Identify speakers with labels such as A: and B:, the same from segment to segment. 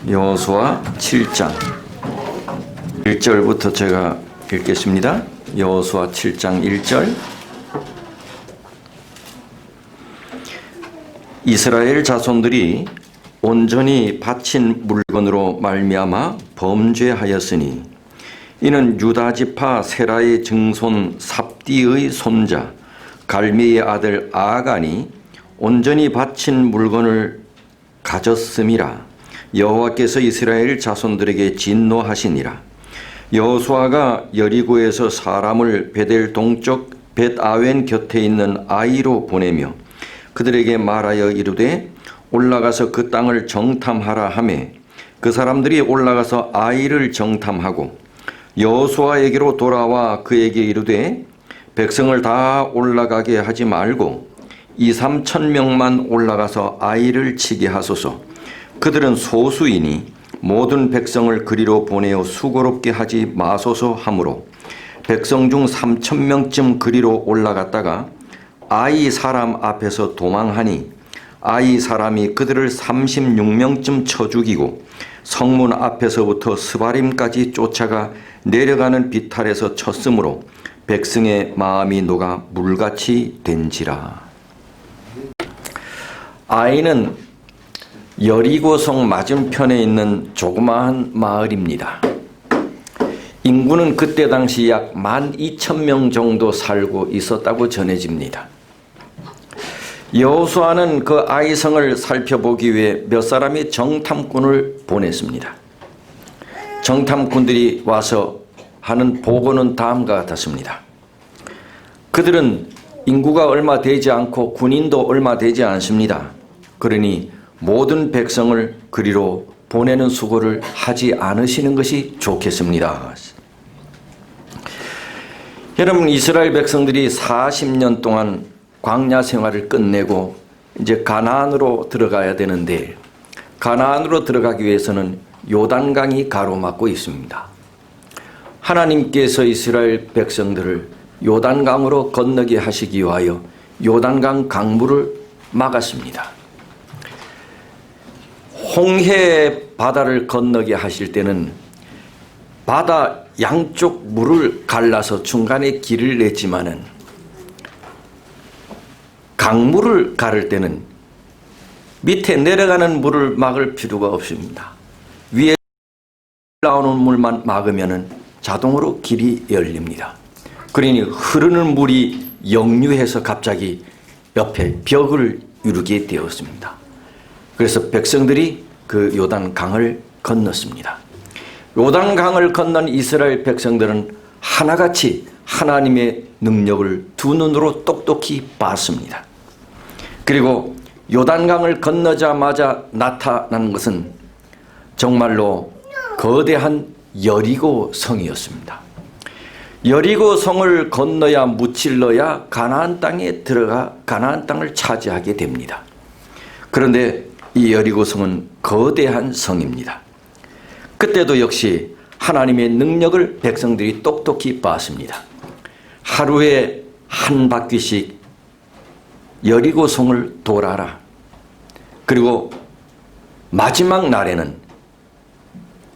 A: 여호수아 7장 1절부터 제가 읽겠습니다. 여호수아 7장 1절. 이스라엘 자손들이 온전히 바친 물건으로 말미암아 범죄하였으니 이는 유다 지파 세라의 증손 삽디의 손자 갈미의 아들 아간이 온전히 바친 물건을 가졌음이라. 여호와께서 이스라엘 자손들에게 진노하시니라. 여호수아가 여리고에서 사람을 베델 동쪽 벳아웬 곁에 있는 아이로 보내며 그들에게 말하여 이르되 올라가서 그 땅을 정탐하라 하매 그 사람들이 올라가서 아이를 정탐하고 여호수아에게로 돌아와 그에게 이르되 백성을 다 올라가게 하지 말고 2-3천 명만 올라가서 아이를 치게 하소서. 그들은 소수이니 모든 백성을 그리로 보내어 수고롭게 하지 마소서 하므로 백성 중 3,000명쯤 그리로 올라갔다가 아이 사람 앞에서 도망하니 아이 사람이 그들을 36명쯤 쳐 죽이고 성문 앞에서부터 스바림까지 쫓아가 내려가는 비탈에서 쳤으므로 백성의 마음이 녹아 물같이 된지라. 아이는 여리고성 맞은편에 있는 조그마한 마을입니다. 인구는 그때 당시 약 12,000명 정도 살고 있었다고 전해집니다. 여호수아는 그 아이성을 살펴보기 위해 몇 사람이 정탐꾼을 보냈습니다. 정탐꾼들이 와서 하는 보고는 다음과 같았습니다. 그들은 인구가 얼마 되지 않고 군인도 얼마 되지 않습니다. 그러니 모든 백성을 그리로 보내는 수고를 하지 않으시는 것이 좋겠습니다. 여러분, 이스라엘 백성들이 40년 동안 광야 생활을 끝내고 이제 가나안으로 들어가야 되는데 가나안으로 들어가기 위해서는 요단강이 가로막고 있습니다. 하나님께서 이스라엘 백성들을 요단강으로 건너게 하시기 위하여 요단강 강물을 막았습니다. 홍해 바다를 건너게 하실 때는 바다 양쪽 물을 갈라서 중간에 길을 냈지만은 강물을 가를 때는 밑에 내려가는 물을 막을 필요가 없습니다. 위에 나오는 물만 막으면은 자동으로 길이 열립니다. 그러니 흐르는 물이 역류해서 갑자기 옆에 벽을 이루게 되었습니다. 그래서 백성들이 그 요단강을 건넜습니다. 요단강을 건넌 이스라엘 백성들은 하나같이 하나님의 능력을 두 눈으로 똑똑히 봤습니다. 그리고 요단강을 건너자마자 나타난 것은 정말로 거대한 여리고 성이었습니다. 여리고 성을 건너야 무찔러야 가나안 땅에 들어가 가나안 땅을 차지하게 됩니다. 그런데 이 여리고 성은 거대한 성입니다. 그때도 역시 하나님의 능력을 백성들이 똑똑히 봤습니다. 하루에 한 바퀴씩 여리고 성을 돌아라. 그리고 마지막 날에는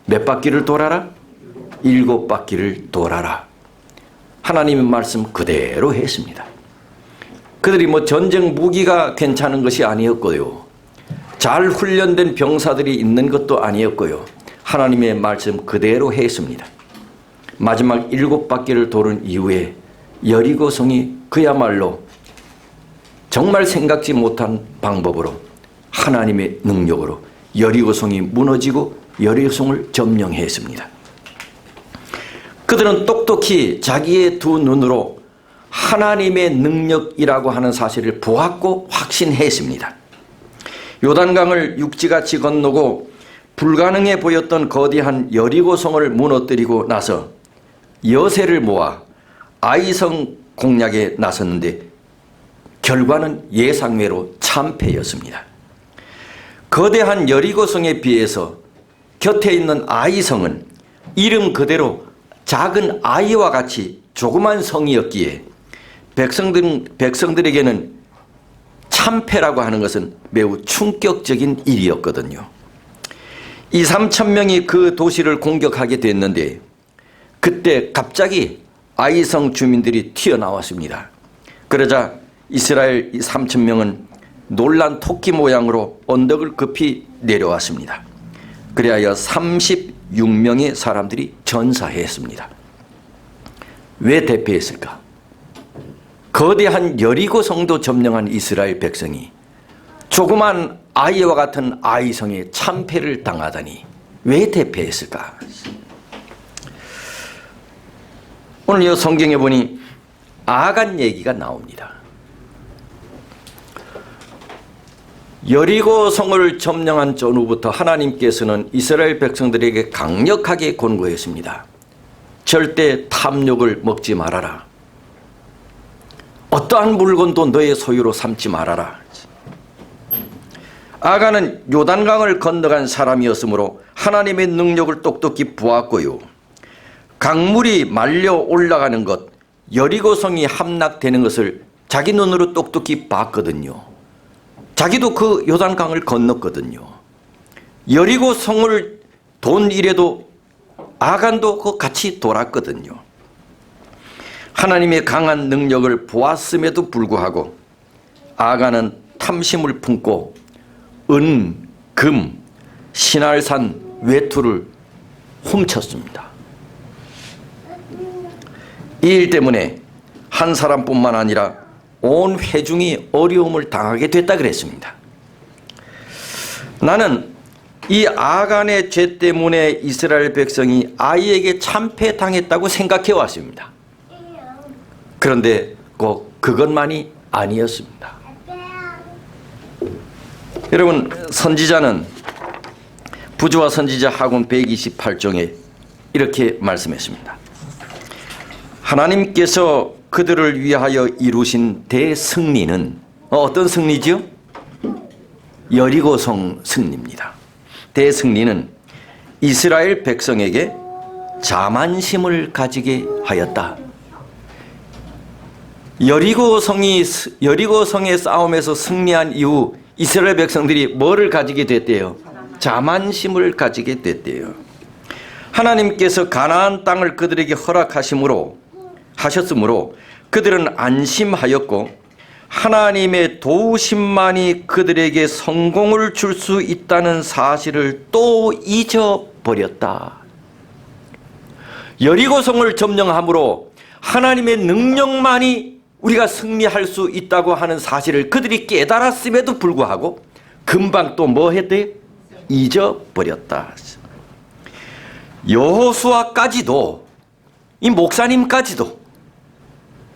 A: 몇 바퀴를 돌아라? 7바퀴를 돌아라. 하나님의 말씀 그대로 했습니다. 그들이 전쟁 무기가 괜찮은 것이 아니었고요. 잘 훈련된 병사들이 있는 것도 아니었고요. 하나님의 말씀 그대로 했습니다. 마지막 7바퀴를 도는 이후에 여리고성이 그야말로 정말 생각지 못한 방법으로 하나님의 능력으로 여리고성이 무너지고 여리고성을 점령했습니다. 그들은 똑똑히 자기의 두 눈으로 하나님의 능력이라고 하는 사실을 보았고 확신했습니다. 요단강을 육지같이 건너고 불가능해 보였던 거대한 여리고성을 무너뜨리고 나서 여세를 모아 아이성 공략에 나섰는데 결과는 예상외로 참패였습니다. 거대한 여리고성에 비해서 곁에 있는 아이성은 이름 그대로 작은 아이와 같이 조그만 성이었기에 백성들에게는 참패라고 하는 것은 매우 충격적인 일이었거든요. 3천 명이 그 도시를 공격하게 됐는데 그때 갑자기 아이성 주민들이 튀어나왔습니다. 그러자 이스라엘 3천 명은 놀란 토끼 모양으로 언덕을 급히 내려왔습니다. 그리하여 36명의 사람들이 전사했습니다. 왜 대피했을까? 거대한 여리고 성도 점령한 이스라엘 백성이 조그만 아이와 같은 아이성에 참패를 당하다니 왜 대피했을까? 오늘 이 성경에 보니 아간 얘기가 나옵니다. 여리고 성을 점령한 전후부터 하나님께서는 이스라엘 백성들에게 강력하게 권고했습니다. 절대 탐욕을 먹지 말아라. 어떠한 물건도 너의 소유로 삼지 말아라. 아간은 요단강을 건너간 사람이었으므로 하나님의 능력을 똑똑히 보았고요. 강물이 말려 올라가는 것, 여리고성이 함락되는 것을 자기 눈으로 똑똑히 봤거든요. 자기도 그 요단강을 건넜거든요. 여리고성을 돈 이래도 아간도 같이 돌았거든요. 하나님의 강한 능력을 보았음에도 불구하고 아간은 탐심을 품고 은, 금, 신할산, 외투를 훔쳤습니다. 이 일 때문에 한 사람뿐만 아니라 온 회중이 어려움을 당하게 됐다 그랬습니다. 나는 이 아간의 죄 때문에 이스라엘 백성이 아이에게 참패당했다고 생각해 왔습니다. 그런데 꼭 그것만이 아니었습니다. 여러분, 선지자는 부조와 선지자 하곤 128종에 이렇게 말씀했습니다. 하나님께서 그들을 위하여 이루신 대승리는 어떤 승리지요? 여리고성 승리입니다. 대승리는 이스라엘 백성에게 자만심을 가지게 하였다. 여리고성의 싸움에서 승리한 이후 이스라엘 백성들이 뭐를 가지게 됐대요? 자만심을 가지게 됐대요. 하나님께서 가나안 땅을 그들에게 허락하셨으므로 그들은 안심하였고 하나님의 도우심만이 그들에게 성공을 줄 수 있다는 사실을 또 잊어버렸다. 여리고성을 점령함으로 하나님의 능력만이 우리가 승리할 수 있다고 하는 사실을 그들이 깨달았음에도 불구하고 금방 또 뭐 했대요? 잊어버렸다. 여호수아까지도, 이 목사님까지도,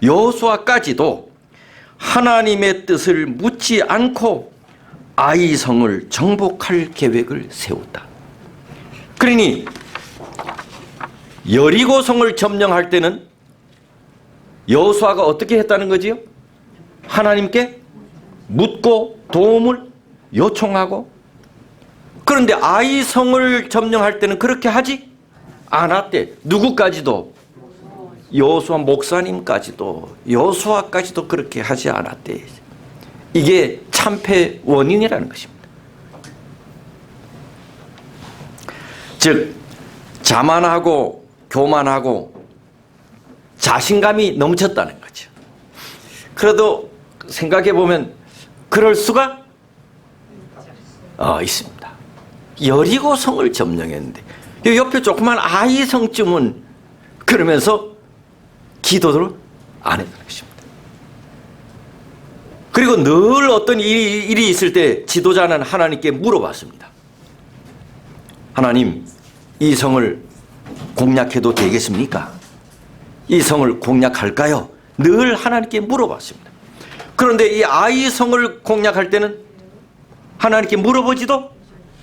A: 여호수아까지도 하나님의 뜻을 묻지 않고 아이성을 정복할 계획을 세웠다. 그러니 여리고성을 점령할 때는 여호수아가 어떻게 했다는 거지요? 하나님께 묻고 도움을 요청하고. 그런데 아이성을 점령할 때는 그렇게 하지 않았대. 누구까지도? 여호수아 목사님까지도, 여호수아까지도 그렇게 하지 않았대. 이게 참패 원인이라는 것입니다. 즉 자만하고 교만하고 자신감이 넘쳤다는 거죠. 그래도 생각해 보면 그럴 수가 있습니다. 여리고성을 점령했는데 옆에 조그만 아이성쯤은 그러면서 기도를 안 했다는 것입니다. 그리고 늘 어떤 일이 있을 때 지도자는 하나님께 물어봤습니다. 하나님, 이 성을 공략해도 되겠습니까? 이 성을 공략할까요? 늘 하나님께 물어봤습니다. 그런데 이 아이성을 공략할 때는 하나님께 물어보지도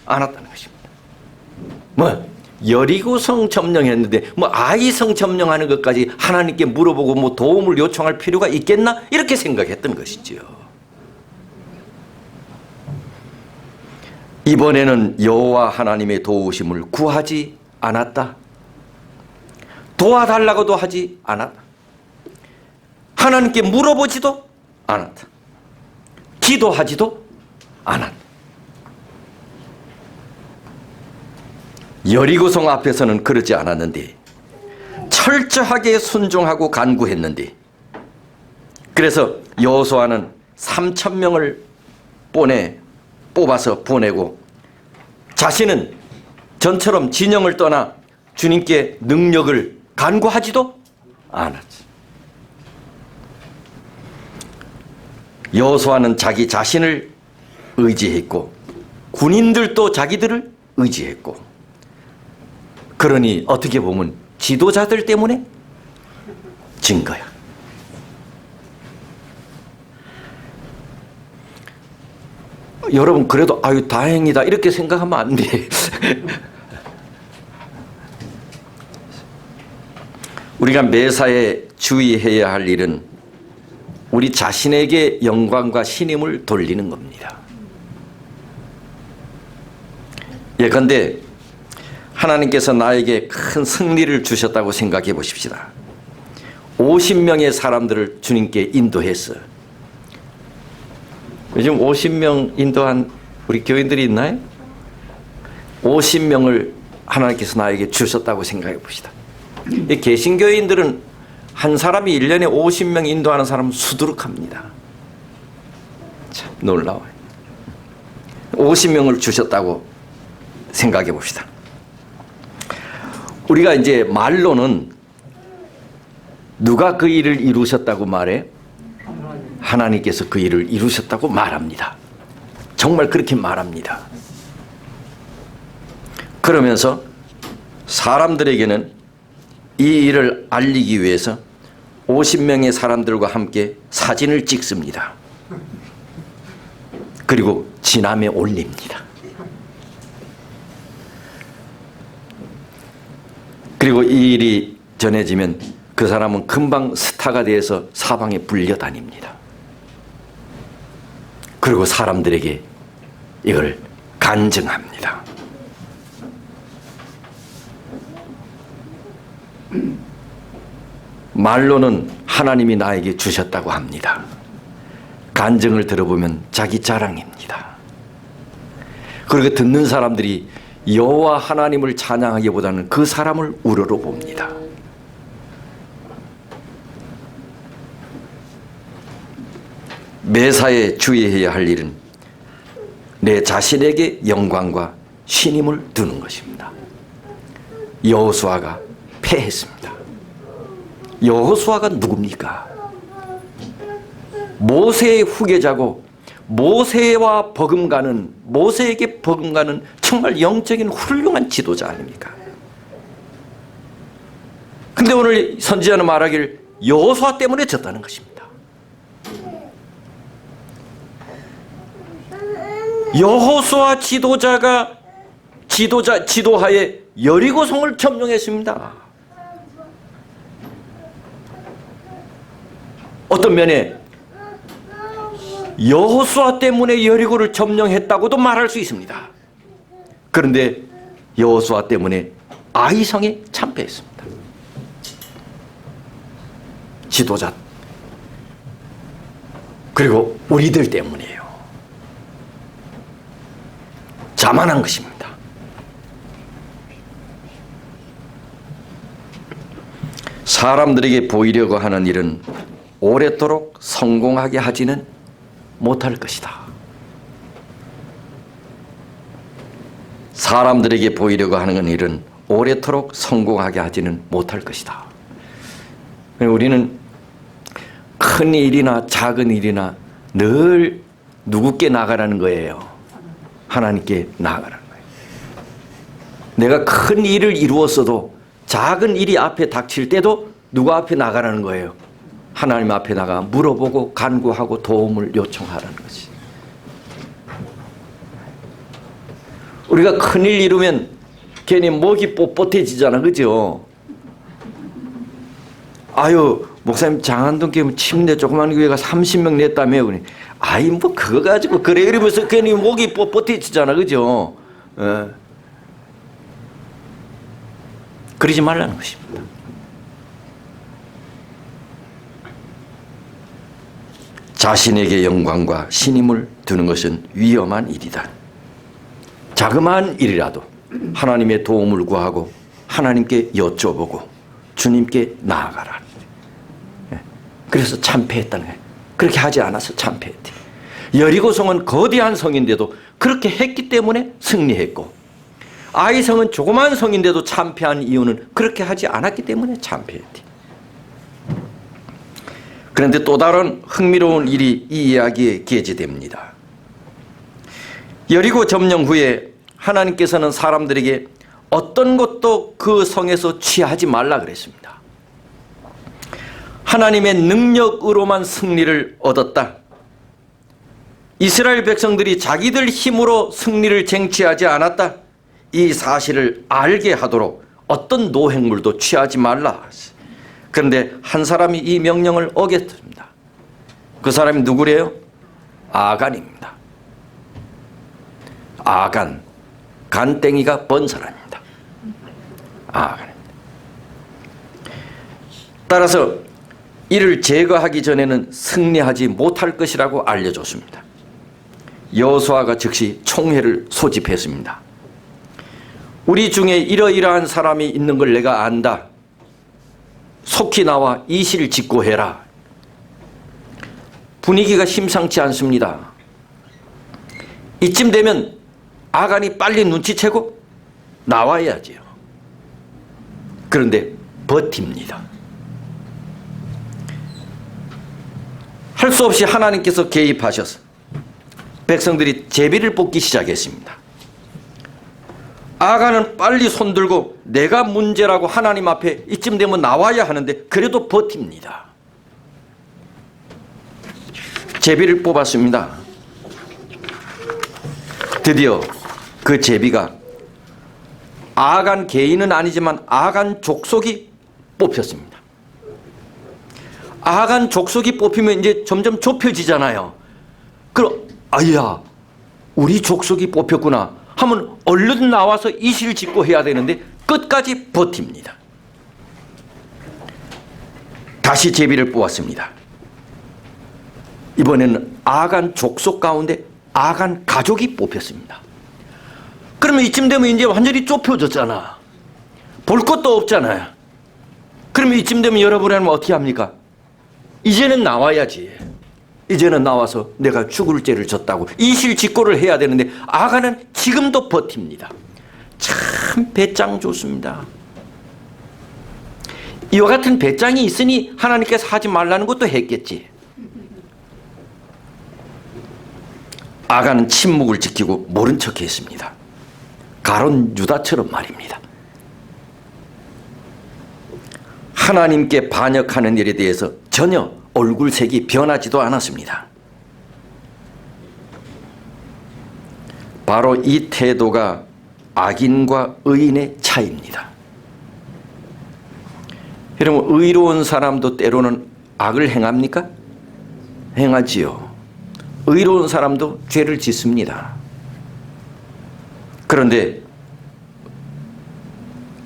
A: 않았다는 것입니다. 여리고성 점령했는데 아이성 점령하는 것까지 하나님께 물어보고 도움을 요청할 필요가 있겠나? 이렇게 생각했던 것이죠. 이번에는 여호와 하나님의 도우심을 구하지 않았다. 도와달라고도 하지 않았다. 하나님께 물어보지도 않았다. 기도하지도 않았다. 여리고성 앞에서는 그러지 않았는데 철저하게 순종하고 간구했는데, 그래서 여호수아는 3,000명을 뽑아서 보내고 자신은 전처럼 진영을 떠나 주님께 능력을 간구하지도 않았지. 여호수아는 자기 자신을 의지했고 군인들도 자기들을 의지했고, 그러니 어떻게 보면 지도자들 때문에 진 거야. 여러분, 그래도 아유 다행이다 이렇게 생각하면 안 돼. 우리가 매사에 주의해야 할 일은 우리 자신에게 영광과 신임을 돌리는 겁니다. 예컨대 하나님께서 나에게 큰 승리를 주셨다고 생각해 보십시다. 50명의 사람들을 주님께 인도했어. 요즘 50명 인도한 우리 교인들이 있나요? 50명을 하나님께서 나에게 주셨다고 생각해 봅시다. 이 개신교인들은 한 사람이 1년에 50명 인도하는 사람은 수두룩합니다. 참 놀라워요. 50명을 주셨다고 생각해 봅시다. 우리가 이제 말로는 누가 그 일을 이루셨다고 말해? 하나님께서 그 일을 이루셨다고 말합니다. 정말 그렇게 말합니다. 그러면서 사람들에게는 이 일을 알리기 위해서 50명의 사람들과 함께 사진을 찍습니다. 그리고 지남에 올립니다. 그리고 이 일이 전해지면 그 사람은 금방 스타가 되어서 사방에 불려다닙니다. 그리고 사람들에게 이걸 간증합니다. 말로는 하나님이 나에게 주셨다고 합니다. 간증을 들어보면 자기 자랑입니다. 그리고 듣는 사람들이 여호와 하나님을 찬양하기보다는 그 사람을 우러러 봅니다. 매사에 주의해야 할 일은 내 자신에게 영광과 신임을 두는 것입니다. 여호수아가 패했습니다. 여호수아가 누굽니까? 모세의 후계자고 모세와 버금가는, 모세에게 버금가는 정말 영적인 훌륭한 지도자 아닙니까? 근데 오늘 선지자는 말하길 여호수아 때문에 졌다는 것입니다. 여호수아 지도하에 여리고성을 점령했습니다. 어떤 면에 여호수아 때문에 여리고를 점령했다고도 말할 수 있습니다. 그런데 여호수아 때문에 아이성에 참패했습니다. 지도자, 그리고 우리들 때문이에요. 자만한 것입니다. 사람들에게 보이려고 하는 일은 오랫도록 성공하게 하지는 못할 것이다. 사람들에게 보이려고 하는 일은 오랫도록 성공하게 하지는 못할 것이다. 우리는 큰 일이나 작은 일이나 늘 누구께 나가라는 거예요? 하나님께 나가라는 거예요. 내가 큰 일을 이루었어도 작은 일이 앞에 닥칠 때도 누구 앞에 나가라는 거예요? 하나님 앞에 나가 물어보고 간구하고 도움을 요청하라는 거지. 우리가 큰일 이루면 괜히 목이 뻣뻣해지잖아, 그죠? 아유, 목사님 장안동 교회 침대 조그만 교회가 30명 냈다며. 그러니 아이 뭐 그거 가지고 그래 이러면서 괜히 목이 뻣뻣해지잖아, 그죠? 예. 그러지 말라는 것입니다. 자신에게 영광과 신임을 두는 것은 위험한 일이다. 자그마한 일이라도 하나님의 도움을 구하고 하나님께 여쭤보고 주님께 나아가라. 그래서 참패했다는 거예요. 그렇게 하지 않아서 참패했대. 여리고성은 거대한 성인데도 그렇게 했기 때문에 승리했고, 아이성은 조그만 성인데도 참패한 이유는 그렇게 하지 않았기 때문에 참패했대. 그런데 또 다른 흥미로운 일이 이 이야기에 게재됩니다. 여리고 점령 후에 하나님께서는 사람들에게 어떤 것도 그 성에서 취하지 말라 그랬습니다. 하나님의 능력으로만 승리를 얻었다. 이스라엘 백성들이 자기들 힘으로 승리를 쟁취하지 않았다. 이 사실을 알게 하도록 어떤 노획물도 취하지 말라. 그런데 한 사람이 이 명령을 어겼습니다. 그 사람이 누구래요? 아간입니다. 아간, 간땡이가 번 사람입니다. 아간입니다. 따라서 이를 제거하기 전에는 승리하지 못할 것이라고 알려줬습니다. 여호수아가 즉시 총회를 소집했습니다. 우리 중에 이러이러한 사람이 있는 걸 내가 안다. 속히 나와 이실 직고해라. 분위기가 심상치 않습니다. 이쯤 되면 아간이 빨리 눈치채고 나와야지요. 그런데 버팁니다. 할 수 없이 하나님께서 개입하셔서 백성들이 제비를 뽑기 시작했습니다. 아간은 빨리 손들고 내가 문제라고 하나님 앞에 이쯤 되면 나와야 하는데 그래도 버팁니다. 제비를 뽑았습니다. 드디어 그 제비가 아간 개인은 아니지만 아간 족속이 뽑혔습니다. 아간 족속이 뽑히면 이제 점점 좁혀지잖아요. 그럼 아야, 우리 족속이 뽑혔구나 하면 얼른 나와서 이실 짓고 해야 되는데 끝까지 버팁니다. 다시 제비를 뽑았습니다. 이번에는 아간 족속 가운데 아간 가족이 뽑혔습니다. 그러면 이쯤 되면 이제 완전히 좁혀졌잖아. 볼 것도 없잖아요. 그러면 이쯤 되면 여러분은 어떻게 합니까? 이제는 나와야지. 이제는 나와서 내가 죽을 죄를 졌다고 이실직고를 해야 되는데 아간은 지금도 버팁니다. 참 배짱 좋습니다. 이와 같은 배짱이 있으니 하나님께서 하지 말라는 것도 했겠지. 아간은 침묵을 지키고 모른 척 했습니다. 가론 유다처럼 말입니다. 하나님께 반역하는 일에 대해서 전혀 얼굴색이 변하지도 않았습니다. 바로 이 태도가 악인과 의인의 차이입니다. 여러분, 의로운 사람도 때로는 악을 행합니까? 행하지요. 의로운 사람도 죄를 짓습니다. 그런데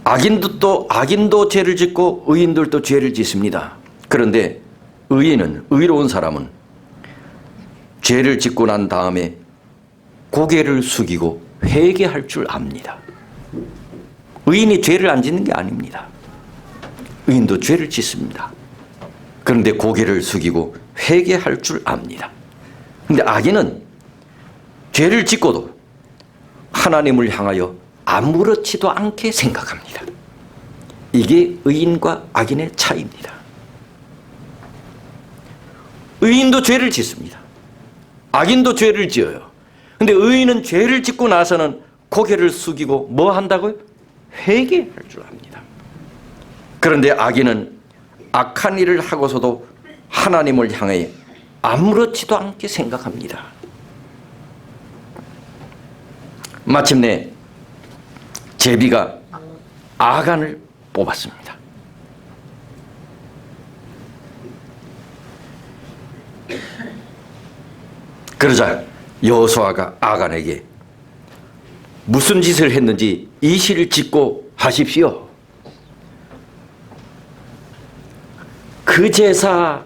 A: 악인도 죄를 짓고 의인들도 죄를 짓습니다. 그런데 의로운 사람은 죄를 짓고 난 다음에 고개를 숙이고 회개할 줄 압니다. 의인이 죄를 안 짓는 게 아닙니다. 의인도 죄를 짓습니다. 그런데 고개를 숙이고 회개할 줄 압니다. 그런데 악인은 죄를 짓고도 하나님을 향하여 아무렇지도 않게 생각합니다. 이게 의인과 악인의 차이입니다. 의인도 죄를 짓습니다. 악인도 죄를 지어요. 그런데 의인은 죄를 짓고 나서는 고개를 숙이고 뭐 한다고요? 회개할 줄 압니다. 그런데 악인은 악한 일을 하고서도 하나님을 향해 아무렇지도 않게 생각합니다. 마침내 제비가 아간을 뽑았습니다. 그러자 여호수아가 아간에게 무슨 짓을 했는지 이실을 짓고 하십시오. 그 제사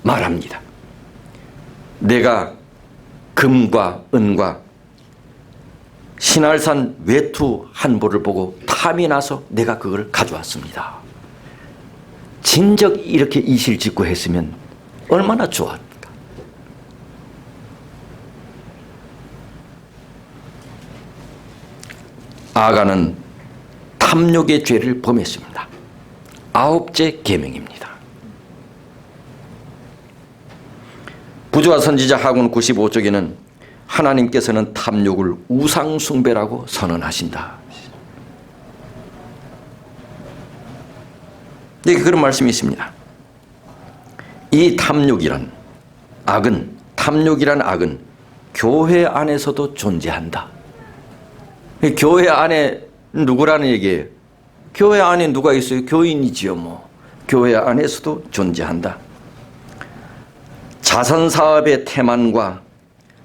A: 말합니다. 내가 금과 은과 신할산 외투 한 벌을 보고 탐이 나서 내가 그걸 가져왔습니다. 진작 이렇게 이실직고 했으면 얼마나 좋았을까. 아간은 탐욕의 죄를 범했습니다. 9째 계명입니다. 부조와 선지자 하군 95쪽에는 하나님께서는 탐욕을 우상숭배라고 선언하신다. 네, 그런 말씀이 있습니다. 이 탐욕이란 악은 교회 안에서도 존재한다. 교회 안에 누구라는 얘기예요? 교회 안에 누가 있어요? 교인이지요, 뭐. 교회 안에서도 존재한다. 자선사업의 태만과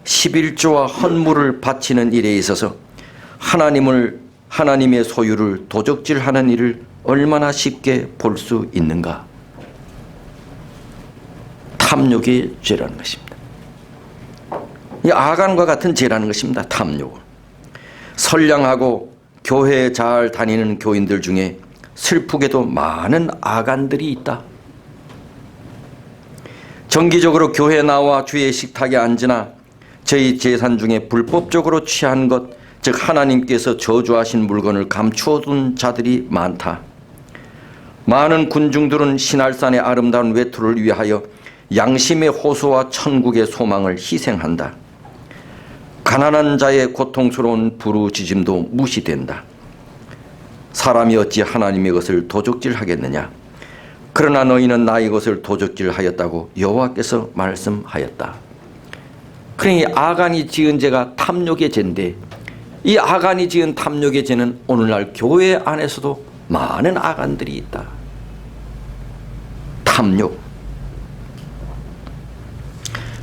A: 11조와 헌물을 바치는 일에 있어서 하나님의 소유를 도적질하는 일을 얼마나 쉽게 볼 수 있는가? 탐욕의 죄라는 것입니다. 이 아간과 같은 죄라는 것입니다. 탐욕. 선량하고 교회에 잘 다니는 교인들 중에 슬프게도 많은 아간들이 있다. 정기적으로 교회에 나와 주의 식탁에 앉으나 저희 재산 중에 불법적으로 취한 것, 즉 하나님께서 저주하신 물건을 감추어둔 자들이 많다. 많은 군중들은 신할산의 아름다운 외투를 위하여 양심의 호소와 천국의 소망을 희생한다. 가난한 자의 고통스러운 부르짖음도 무시된다. 사람이 어찌 하나님의 것을 도적질하겠느냐? 그러나 너희는 나의 것을 도적질하였다고 여호와께서 말씀하였다. 그러니 아간이 지은 죄가 탐욕의 죄인데, 이 아간이 지은 탐욕의 죄는 오늘날 교회 안에서도 많은 아간들이 있다. 탐욕.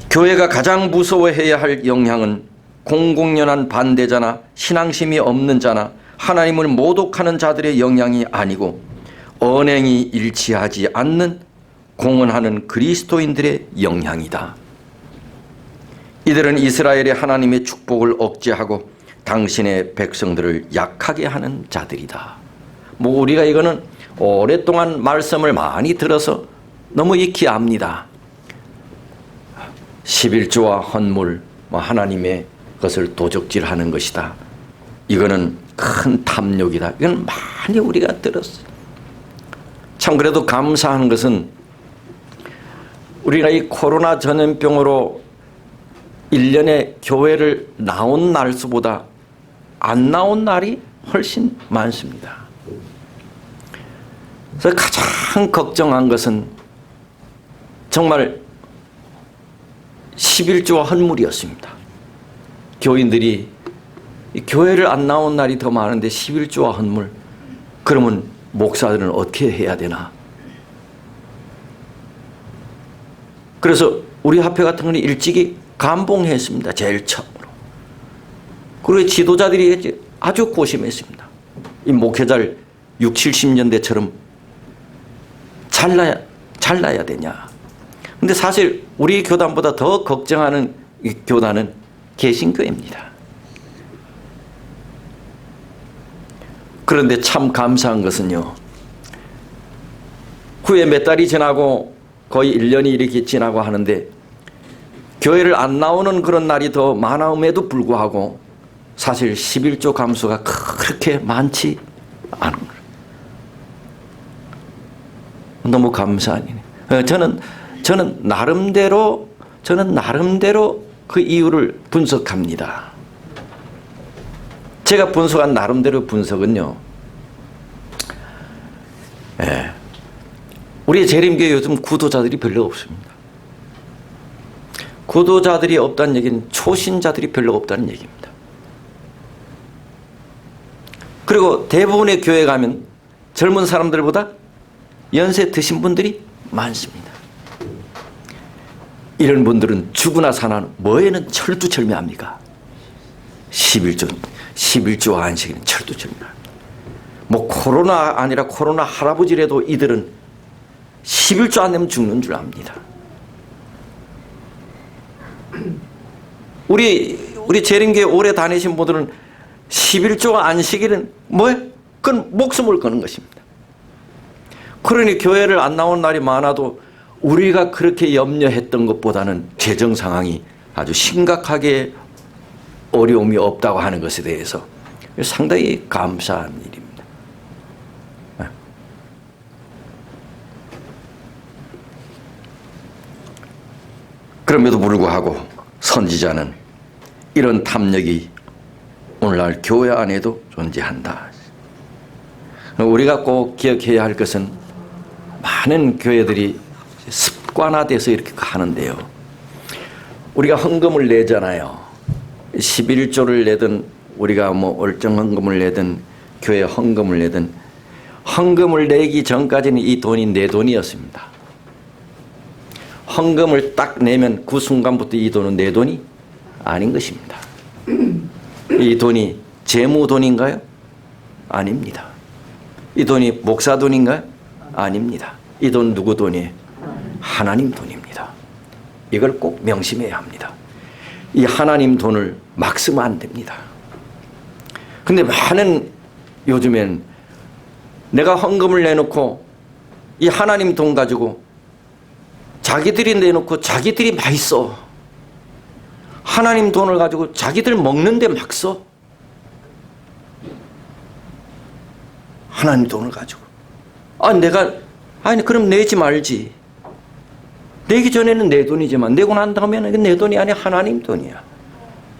A: 교회가 가장 무서워해야 할 영향은 공공연한 반대자나 신앙심이 없는 자나 하나님을 모독하는 자들의 영향이 아니고 언행이 일치하지 않는 공언하는 그리스도인들의 영향이다. 이들은 이스라엘의 하나님의 축복을 억제하고 당신의 백성들을 약하게 하는 자들이다. 뭐 우리가 이거는 오랫동안 말씀을 많이 들어서 너무 익히 압니다. 11조와 헌물, 하나님의 것을 도적질하는 것이다. 이거는 큰 탐욕이다. 이건 많이 우리가 들었어요. 참 그래도 감사한 것은 우리가 이 코로나 전염병으로 1년에 교회를 나온 날 수보다 안 나온 날이 훨씬 많습니다. 그래서 가장 걱정한 것은 정말 11조와 헌물이었습니다. 교인들이 교회를 안 나온 날이 더 많은데 11조와 헌물, 그러면 목사들은 어떻게 해야 되나? 그래서 우리 합회 같은 경우는 일찍이 감봉했습니다. 제일 처음으로. 그리고 지도자들이 아주 고심했습니다. 이 목회자를 60, 70년대처럼 잘라야 되냐. 근데 사실 우리 교단보다 더 걱정하는 교단은 개신교입니다. 그런데 참 감사한 것은요, 후에 몇 달이 지나고 거의 1년이 이렇게 지나고 하는데 교회를 안 나오는 그런 날이 더 많음에도 불구하고 사실 11조 감수가 그렇게 많지 않은 거예요. 너무 감사한 일이에요. 저는 나름대로 그 이유를 분석합니다. 제가 분석한 나름대로 분석은요, 우리 재림교회 요즘 구도자들이 별로 없습니다. 구도자들이 없다는 얘기는 초신자들이 별로 없다는 얘기입니다. 그리고 대부분의 교회 가면 젊은 사람들보다 연세 드신 분들이 많습니다. 이런 분들은 죽으나 사나 뭐에는 철두철미합니까? 11조 안식일은 철두철미합니다. 뭐 코로나 아니라 코로나 할아버지라도 이들은 11조 안 되면 죽는 줄 압니다. 우리 재림교회 오래 다니신 분들은 11조 안식일은 뭐예요? 그건 목숨을 거는 것입니다. 그러니 교회를 안 나온 날이 많아도 우리가 그렇게 염려했던 것보다는 재정 상황이 아주 심각하게 어려움이 없다고 하는 것에 대해서 상당히 감사한 일입니다. 그럼에도 불구하고 선지자는 이런 탐욕이 오늘날 교회 안에도 존재한다. 우리가 꼭 기억해야 할 것은 많은 교회들이 습관화돼서 이렇게 하는데요. 우리가 헌금을 내잖아요. 11조를 내든 우리가 뭐 월정 헌금을 내든 교회 헌금을 내든 헌금을 내기 전까지는 이 돈이 내 돈이었습니다. 헌금을 딱 내면 그 순간부터 이 돈은 내 돈이 아닌 것입니다. 이 돈이 재무 돈인가요? 아닙니다. 이 돈이 목사 돈인가요? 아닙니다. 이 돈 누구 돈이에요? 하나님 돈입니다. 이걸 꼭 명심해야 합니다. 이 하나님 돈을 막 쓰면 안 됩니다. 근데 많은 요즘엔 내가 헌금을 내놓고 이 하나님 돈 가지고 자기들이 내놓고 자기들이 많이 써. 하나님 돈을 가지고 자기들 먹는데 막 써. 하나님 돈을 가지고. 그럼 내지 말지. 내기 전에는 내 돈이지만 내고 난 다음에는 이건 내 돈이 아니야. 하나님 돈이야.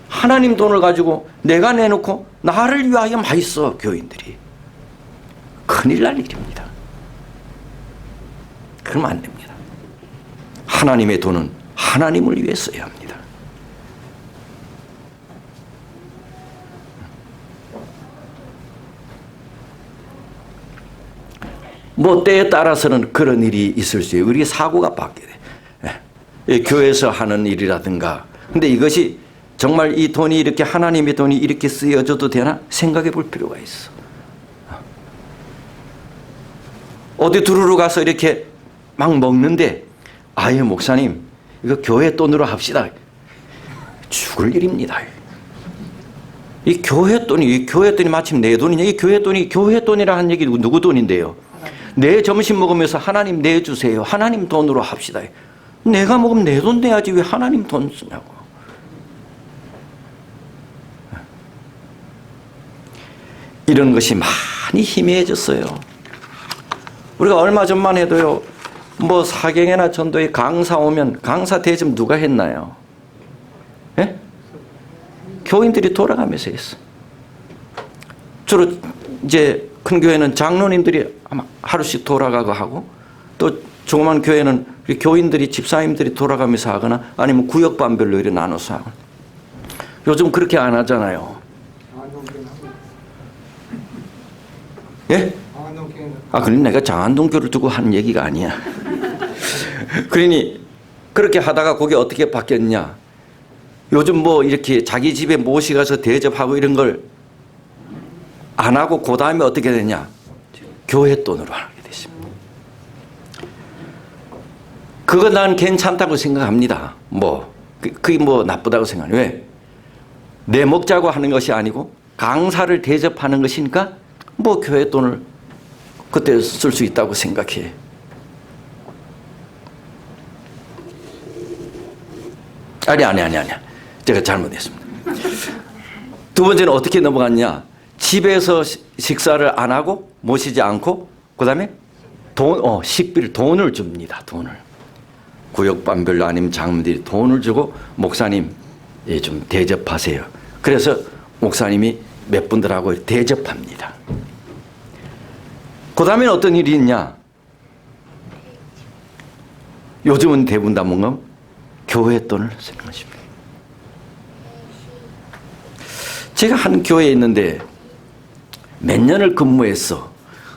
A: 하나님 돈을 가지고 내가 내놓고 나를 위하여 많이 써, 교인들이. 큰일 날 일입니다. 그러면 안 됩니다. 하나님의 돈은 하나님을 위해 써야 합니다. 뭐 때에 따라서는 그런 일이 있을 수 있어요. 우리 사고가 바뀌어야 돼. 교회에서 하는 일이라든가. 근데 이것이 정말 이 돈이 이렇게 하나님의 돈이 이렇게 쓰여져도 되나 생각해 볼 필요가 있어. 어디 두루루 가서 이렇게 막 먹는데 아예 목사님 이거 교회 돈으로 합시다. 죽을 일입니다. 이 교회 돈이 마침 내 돈이냐? 이 교회 돈이라 한 얘기 누구 돈인데요? 내 점심 먹으면서 하나님 내주세요. 하나님 돈으로 합시다. 내가 먹으면 내 돈 내야지 왜 하나님 돈 쓰냐고. 이런 것이 많이 희미해졌어요. 우리가 얼마 전만 해도요. 뭐 사경이나 전도에 강사 오면 강사 대접 누가 했나요? 예? 교인들이 돌아가면서 했어. 주로 이제 큰 교회는 장로님들이 아마 하루씩 돌아가고 하고 또 조그만 교회는 교인들이 집사님들이 돌아가면서 하거나 아니면 구역반별로 이렇게 나눠서 하고. 요즘 그렇게 안 하잖아요. 예? 그럼 내가 장안동교를 두고 하는 얘기가 아니야. 그러니 그렇게 하다가 그게 어떻게 바뀌었냐. 요즘 뭐 이렇게 자기 집에 모시가서 대접하고 이런 걸 안 하고 그 다음에 어떻게 되냐. 교회 돈으로 하게 됐습니다. 그거 난 괜찮다고 생각합니다. 그게 뭐 나쁘다고 생각해요. 왜? 내 먹자고 하는 것이 아니고 강사를 대접하는 것이니까 뭐 교회 돈을 그때 쓸 수 있다고 생각해. 아니. 제가 잘못했습니다. 두 번째는 어떻게 넘어갔냐. 집에서 식사를 안 하고 모시지 않고 그 다음에 식비를 돈을 줍니다. 돈을. 구역반별로 아니면 장로들이 돈을 주고 목사님 좀 대접하세요. 그래서 목사님이 몇 분들하고 대접합니다. 그 다음에 어떤 일이 있냐. 요즘은 대부분 다 뭔가 교회 돈을 쓰는 것입니다. 제가 한 교회에 있는데 몇 년을 근무했어.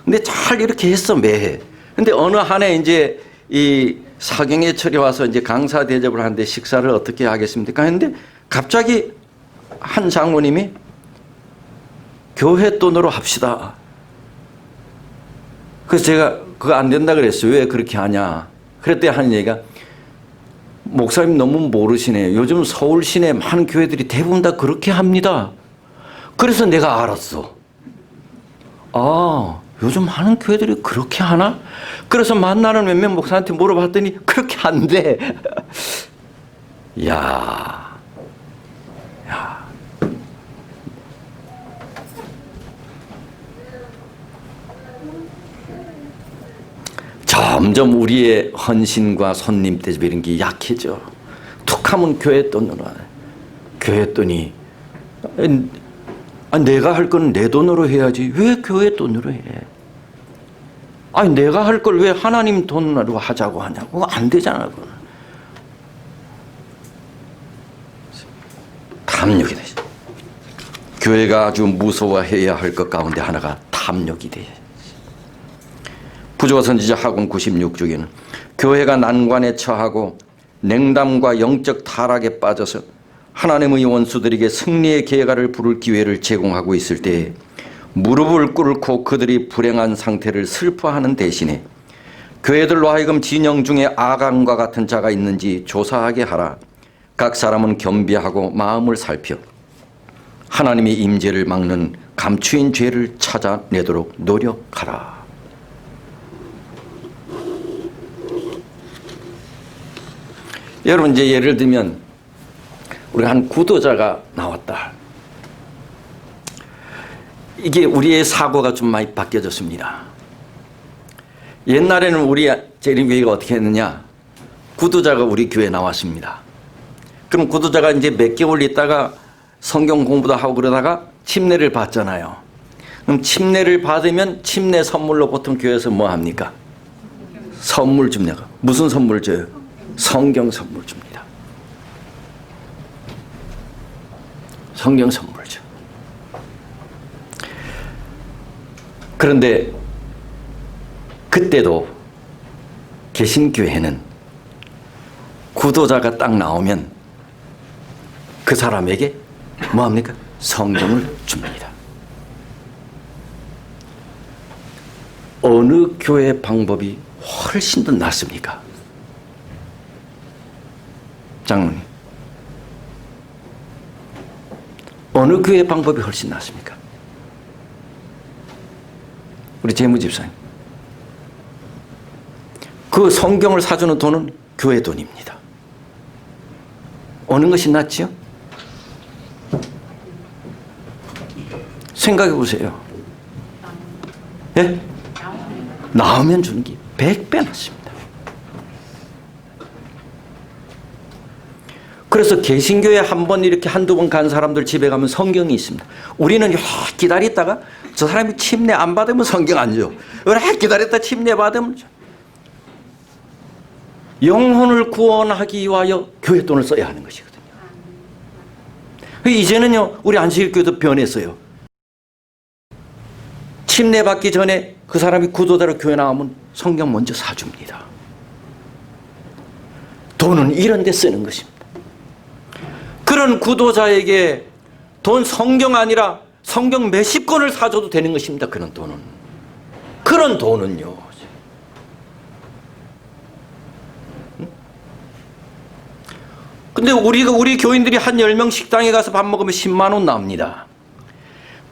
A: 근데 잘 이렇게 했어, 매해. 근데 어느 한 해 이제 이 사경예철이 와서 이제 강사 대접을 하는데 식사를 어떻게 하겠습니까? 했는데 갑자기 한 장로님이 교회 돈으로 합시다. 그래서 제가 그거 안 된다 그랬어요. 왜 그렇게 하냐. 그랬더니 하는 얘기가 목사님 너무 모르시네요. 요즘 서울 시내 많은 교회들이 대부분 다 그렇게 합니다. 그래서 내가 알았어. 아, 요즘 하는 교회들이 그렇게 하나? 그래서 만나는 몇몇 목사한테 물어봤더니 그렇게 안 돼. 야. 점점 우리의 헌신과 손님 대접 이런 게 약해져. 툭하면 교회 돈으로 하네. 교회 돈이 내가 할 건 내 돈으로 해야지 왜 교회 돈으로 해? 아니 내가 할 걸 왜 하나님 돈으로 하자고 하냐고. 안 되잖아. 그건. 탐욕이 되지. 교회가 아주 무서워해야 할 것 가운데 하나가 탐욕이 돼. 부조와 선지자 하공 96쪽에는 교회가 난관에 처하고 냉담과 영적 타락에 빠져서 하나님의 원수들에게 승리의 계가를 부를 기회를 제공하고 있을 때 무릎을 꿇고 그들이 불행한 상태를 슬퍼하는 대신에 교회들로 하여금 진영 중에 아간과 같은 자가 있는지 조사하게 하라. 각 사람은 겸비하고 마음을 살펴 하나님의 임재를 막는 감추인 죄를 찾아내도록 노력하라. 여러분 이제 예를 들면 우리가 한 구도자가 나왔다. 이게 우리의 사고가 좀 많이 바뀌어졌습니다. 옛날에는 우리 재림교회가 어떻게 했느냐. 구도자가 우리 교회에 나왔습니다. 그럼 구도자가 이제 몇 개월 있다가 성경 공부도 하고 그러다가 침례를 받잖아요. 그럼 침례를 받으면 침례 선물로 보통 교회에서 뭐 합니까? 선물 줍니다. 무슨 선물 줘요? 성경 선물 줍니다. 성경 선물 줘. 그런데 그때도 개신교회는 구도자가 딱 나오면 그 사람에게 뭐합니까? 성경을 줍니다. 어느 교회 방법이 훨씬 더 낫습니까? 장로님, 어느 교회 방법이 훨씬 낫습니까? 우리 재무집사님, 그 성경을 사주는 돈은 교회 돈입니다. 어느 것이 낫지요? 생각해 보세요. 예? 나오면 주는 게 100배 낫습니다. 그래서 개신교회 한 번 이렇게 한두 번 간 사람들 집에 가면 성경이 있습니다. 우리는 기다렸다가 저 사람이 침례 안 받으면 성경 안 줘. 기다렸다 침례 받으면 줘. 영혼을 구원하기 위하여 교회 돈을 써야 하는 것이거든요. 이제는요, 우리 안식일교회도 변했어요. 침례 받기 전에 그 사람이 구도자로 교회 나오면 성경 먼저 사줍니다. 돈은 이런 데 쓰는 것입니다. 그런 구도자에게 돈 성경 아니라 성경 몇십 권을 사줘도 되는 것입니다. 그런 돈은. 그런 돈은요. 근데 우리 교인들이 한 10명 식당에 가서 밥 먹으면 10만 원 나옵니다.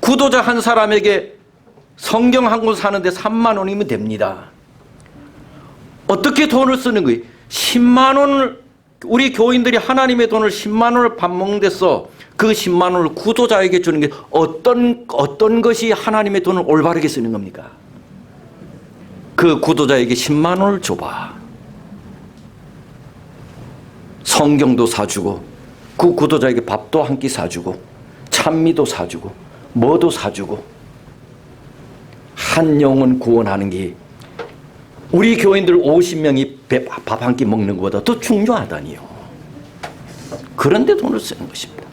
A: 구도자 한 사람에게 성경 한 권 사는데 3만 원이면 됩니다. 어떻게 돈을 쓰는 거예요? 10만 원을 우리 교인들이 하나님의 돈을 10만 원을 밥 먹는 데 써. 그 10만 원을 구도자에게 주는 게 어떤 것이 하나님의 돈을 올바르게 쓰는 겁니까? 그 구도자에게 10만 원을 줘봐. 성경도 사주고 그 구도자에게 밥도 한 끼 사주고 찬미도 사주고 뭐도 사주고 한 영혼 구원하는 게 우리 교인들 50명이 밥 한 끼 먹는 것보다 더 중요하다니요. 그런데 돈을 쓰는 것입니다.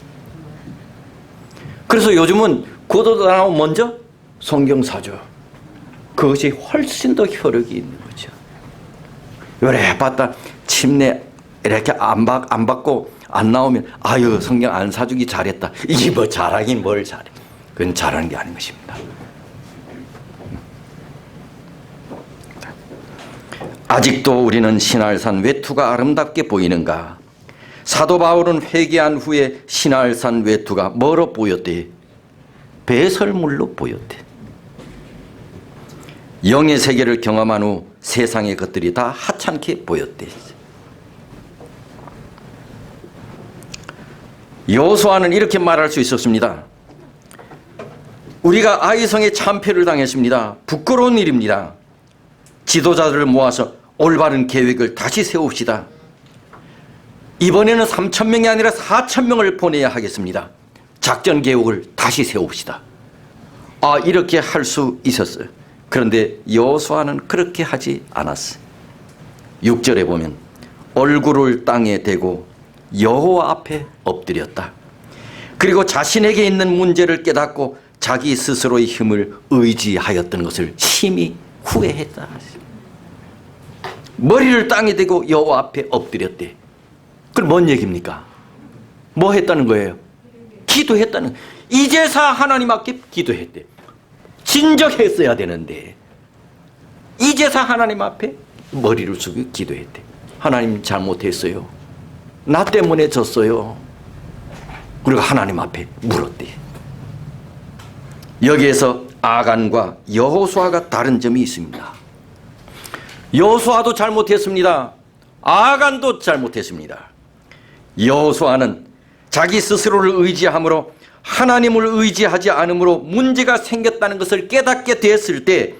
A: 그래서 요즘은 구도자 나오면 먼저 성경 사줘. 그것이 훨씬 더 효력이 있는 거죠. 요래 봤다 침례 이렇게 안 받고 안 나오면 아유 성경 안 사주기 잘했다. 이게 뭐 잘하긴 뭘 잘해. 그건 잘하는 게 아닌 것입니다. 아직도 우리는 신할산 외투가 아름답게 보이는가? 사도 바울은 회개한 후에 신할산 외투가 멀어 보였대. 배설물로 보였대. 영의 세계를 경험한 후 세상의 것들이 다 하찮게 보였대. 여호수아는 이렇게 말할 수 있었습니다. 우리가 아이성에 참패를 당했습니다. 부끄러운 일입니다. 지도자들을 모아서 올바른 계획을 다시 세웁시다. 이번에는 3,000명이 아니라 4,000명을 보내야 하겠습니다. 작전 계획을 다시 세웁시다. 이렇게 할 수 있었어요. 그런데 여호수아는 그렇게 하지 않았어요. 6절에 보면 얼굴을 땅에 대고 여호와 앞에 엎드렸다. 그리고 자신에게 있는 문제를 깨닫고 자기 스스로의 힘을 의지하였던 것을 심히 후회했다. 머리를 땅에 대고 여호와 앞에 엎드렸대. 그럼 뭔 얘기입니까? 뭐 했다는 거예요? 기도했다는. 이제사 하나님 앞에 기도했대. 진정했어야 되는데 이제사 하나님 앞에 머리를 숙이고 기도했대. 하나님 잘못했어요. 나 때문에 졌어요. 그리고 하나님 앞에 물었대. 여기에서 아간과 여호수아가 다른 점이 있습니다. 여호수아도 잘못했습니다. 아간도 잘못했습니다. 여호수아는 자기 스스로를 의지함으로 하나님을 의지하지 않으므로 문제가 생겼다는 것을 깨닫게 됐을 때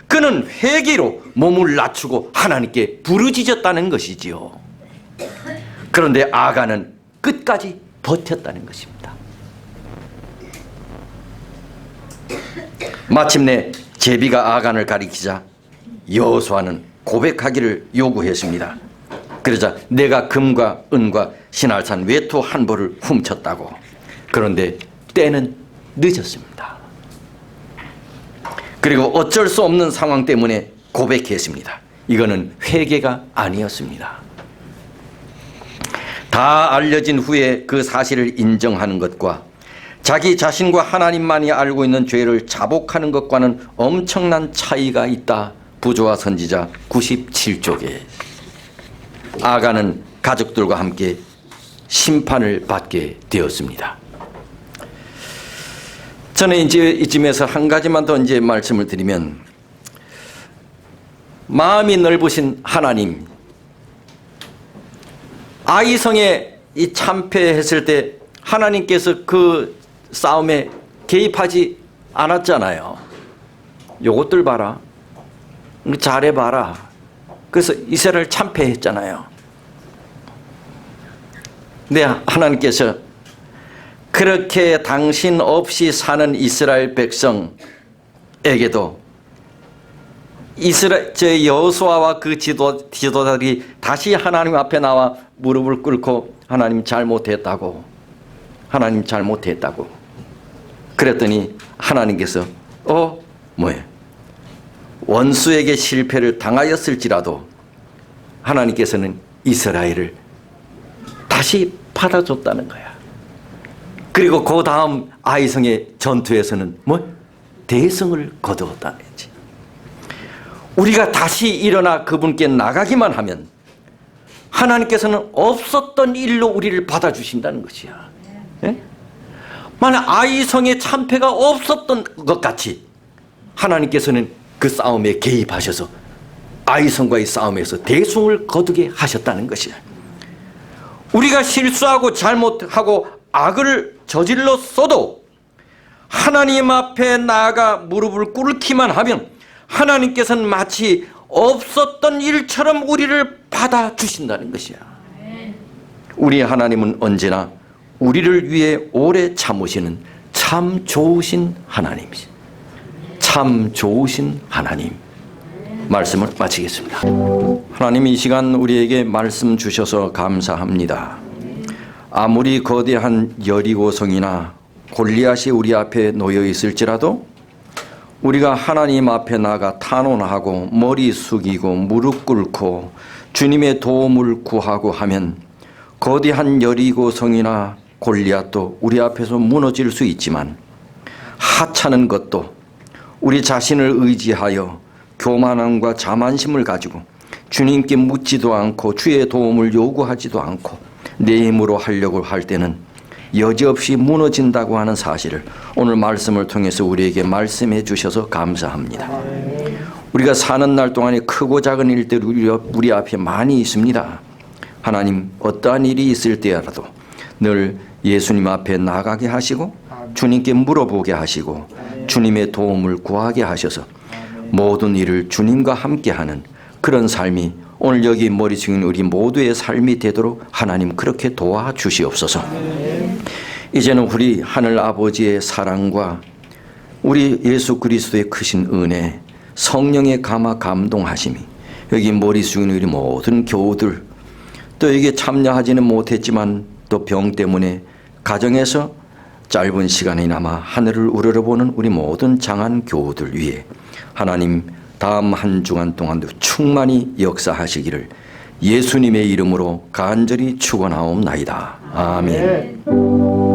A: 그는 회개로 몸을 낮추고 하나님께 부르짖었다는 것이지요. 그런데 아간은 끝까지 버텼다는 것입니다. 마침내 제비가 아간을 가리키자 여호수아는 고백하기를 요구했습니다. 그러자 내가 금과 은과 신할산 외투 한 벌을 훔쳤다고. 그런데 때는 늦었습니다. 그리고 어쩔 수 없는 상황 때문에 고백했습니다. 이거는 회개가 아니었습니다. 다 알려진 후에 그 사실을 인정하는 것과 자기 자신과 하나님만이 알고 있는 죄를 자복하는 것과는 엄청난 차이가 있다. 부조와 선지자 97쪽에 아간은 가족들과 함께 심판을 받게 되었습니다. 저는 이제 이쯤에서 한 가지만 더 이제 말씀을 드리면, 마음이 넓으신 하나님, 아이성에 이 참패했을 때 하나님께서 그 싸움에 개입하지 않았잖아요. 요것들 봐라, 잘해봐라. 그래서 이스라엘 참패했잖아요. 근데 하나님께서 그렇게 당신 없이 사는 이스라엘 백성에게도 저 여호수아와 그 지도자들이 다시 하나님 앞에 나와 무릎을 꿇고 하나님 잘못했다고, 하나님 잘못했다고 그랬더니 하나님께서 원수에게 실패를 당하였을지라도 하나님께서는 이스라엘을 다시 받아줬다는 거야. 그리고 그 다음 아이성의 전투에서는 대성을 거두었다는 거지. 우리가 다시 일어나 그분께 나가기만 하면 하나님께서는 없었던 일로 우리를 받아주신다는 것이야. 예? 만약 아이성의 참패가 없었던 것 같이 하나님께서는 그 싸움에 개입하셔서 아이성과의 싸움에서 대승을 거두게 하셨다는 것이야. 우리가 실수하고 잘못하고 악을 저질렀어도 하나님 앞에 나아가 무릎을 꿇기만 하면 하나님께서는 마치 없었던 일처럼 우리를 받아주신다는 것이야. 우리 하나님은 언제나 우리를 위해 오래 참으시는 참 좋으신 하나님이시. 참 좋으신 하나님. 말씀을 마치겠습니다. 하나님, 이 시간 우리에게 말씀 주셔서 감사합니다. 아무리 거대한 여리고성이나 골리앗이 우리 앞에 놓여 있을지라도 우리가 하나님 앞에 나가 탄원하고 머리 숙이고 무릎 꿇고 주님의 도움을 구하고 하면 거대한 여리고성이나 골리앗도 우리 앞에서 무너질 수 있지만 하찮은 것도 우리 자신을 의지하여 교만함과 자만심을 가지고 주님께 묻지도 않고 주의 도움을 요구하지도 않고 내 힘으로 하려고 할 때는 여지없이 무너진다고 하는 사실을 오늘 말씀을 통해서 우리에게 말씀해 주셔서 감사합니다. 우리가 사는 날 동안에 크고 작은 일들이 우리 앞에 많이 있습니다. 하나님, 어떠한 일이 있을 때라도 늘 예수님 앞에 나가게 하시고 주님께 물어보게 하시고 주님의 도움을 구하게 하셔서 모든 일을 주님과 함께하는 그런 삶이 오늘 여기 머리 숙인 우리 모두의 삶이 되도록 하나님 그렇게 도와주시옵소서. 이제는 우리 하늘 아버지의 사랑과 우리 예수 그리스도의 크신 은혜, 성령의 감화 감동하심이 여기 머리 숙인 우리 모든 교우들, 또 여기에 참여하지는 못했지만 또 병 때문에 가정에서 짧은 시간이나마 하늘을 우러러보는 우리 모든 장한 교우들 위해 하나님 다음 한 주간 동안도 충만히 역사하시기를 예수님의 이름으로 간절히 축원하옵나이다. 아멘.